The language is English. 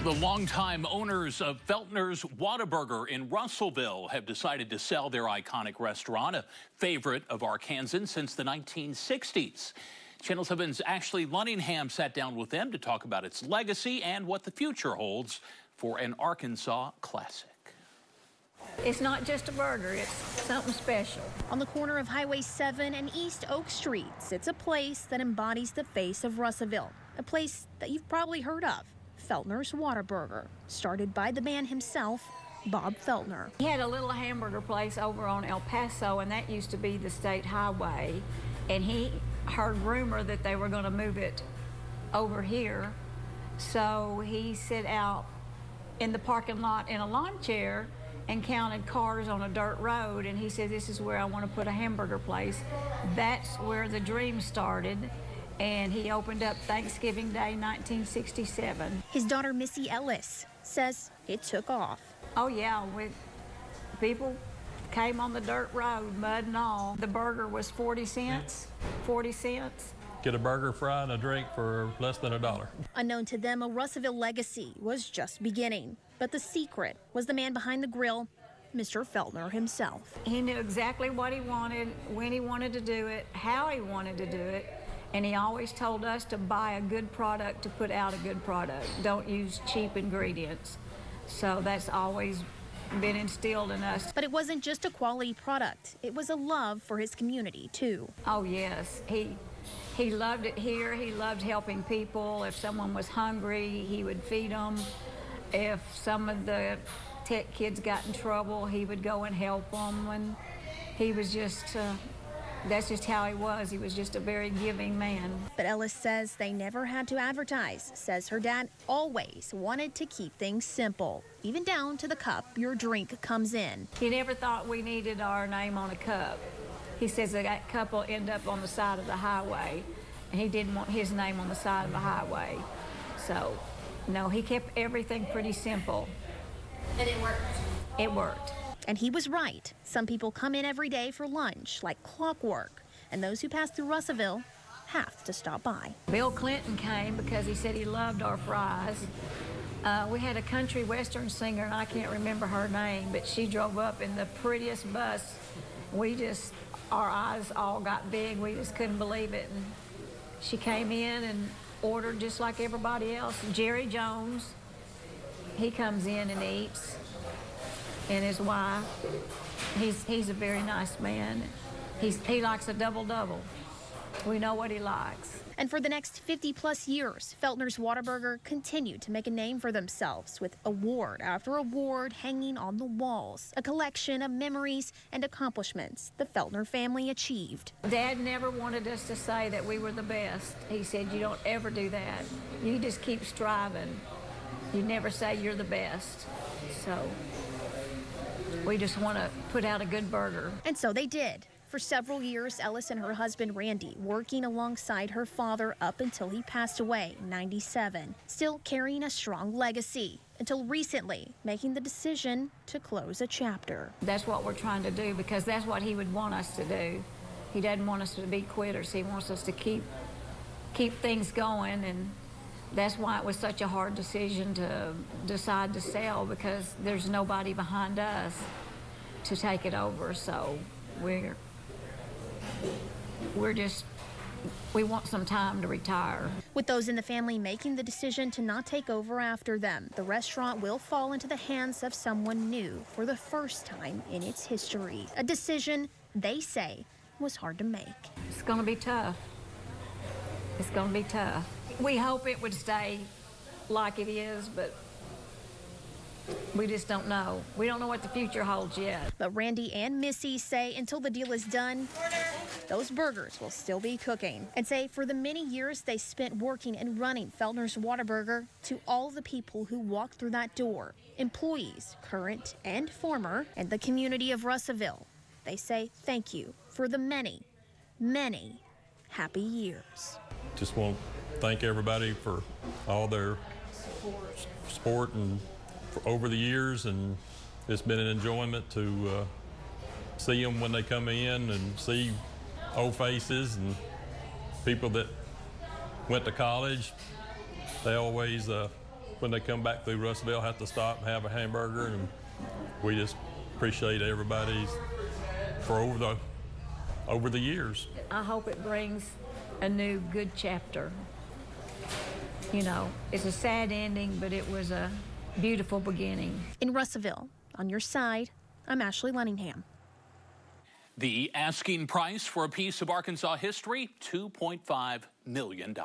The longtime owners of Feltner's Whatta-Burger in Russellville have decided to sell their iconic restaurant, a favorite of Arkansans since the 1960s. Channel 7's Ashley Lunningham sat down with them to talk about its legacy and what the future holds for an Arkansas classic. It's not just a burger, it's something special. On the corner of Highway 7 and East Oak Streets, it's a place that embodies the face of Russellville, a place that you've probably heard of. Feltner's Whatta-Burger, started by the man himself, Bob Feltner. He had a little hamburger place over on El Paso, and that used to be the state highway. And he heard rumor that they were going to move it over here. So he sat out in the parking lot in a lawn chair and counted cars on a dirt road. And he said, this is where I want to put a hamburger place. That's where the dream started. And he opened up Thanksgiving Day, 1967. His daughter, Missy Ellis, says it took off. Oh, yeah. People came on the dirt road, mud and all. The burger was 40 cents. 40 cents. Get a burger, fry, and a drink for less than $1. Unknown to them, a Russellville legacy was just beginning. But the secret was the man behind the grill, Mr. Feltner himself. He knew exactly what he wanted, when he wanted to do it, how he wanted to do it. And he always told us to buy a good product to put out a good product. Don't use cheap ingredients. So that's always been instilled in us. But it wasn't just a quality product. It was a love for his community, too. Oh, yes. He loved it here. He loved helping people. If someone was hungry, he would feed them. If some of the tech kids got in trouble, he would go and help them. And he was just... that's just how he was. He was just a very giving man. But Ellis says they never had to advertise. Says her dad always wanted to keep things simple, even down to the cup your drink comes in. He never thought we needed our name on a cup. He says that cup will end up on the side of the highway. And he didn't want his name on the side of the highway. So, no, he kept everything pretty simple. And it worked. It worked. And he was right. Some people come in every day for lunch, like clockwork. And those who pass through Russellville have to stop by. Bill Clinton came because he said he loved our fries. We had a country western singer, and I can't remember her name, but she drove up in the prettiest bus. Our eyes all got big. We just couldn't believe it. And she came in and ordered just like everybody else. Jerry Jones, he comes in and eats. And his wife, he's a very nice man. He likes a double-double. We know what he likes. And for the next 50-plus years, Feltner's Whatta-Burger continued to make a name for themselves with award after award hanging on the walls, a collection of memories and accomplishments the Feltner family achieved. Dad never wanted us to say that we were the best. He said, you don't ever do that. You just keep striving. You never say you're the best. So we just want to put out a good burger. And so they did. For several years, Ellis and her husband, Randy, working alongside her father up until he passed away in '97, still carrying a strong legacy until recently making the decision to close a chapter. That's what we're trying to do because that's what he would want us to do. He doesn't want us to be quitters. He wants us to keep things going, and that's why it was such a hard decision to decide to sell, because there's nobody behind us to take it over. So we want some time to retire. With those in the family making the decision to not take over after them, the restaurant will fall into the hands of someone new for the first time in its history. A decision they say was hard to make. It's going to be tough. It's going to be tough. We hope it would stay like it is, but we just don't know. We don't know what the future holds yet. But Randy and Missy say until the deal is done, those burgers will still be cooking. And say for the many years they spent working and running Feltner's Whatta-Burger, to all the people who walked through that door, employees, current and former, and the community of Russellville, they say thank you for the many, many happy years. Just want to thank everybody for all their support and over the years, and it's been an enjoyment to see them when they come in and see old faces and people that went to college. They always when they come back through Russellville, have to stop and have a hamburger, and we just appreciate everybody for over the years. I hope it brings a new good chapter. You know, it's a sad ending, but it was a beautiful beginning. In Russellville, on your side, I'm Ashley Lunningham. The asking price for a piece of Arkansas history, $2.5 million.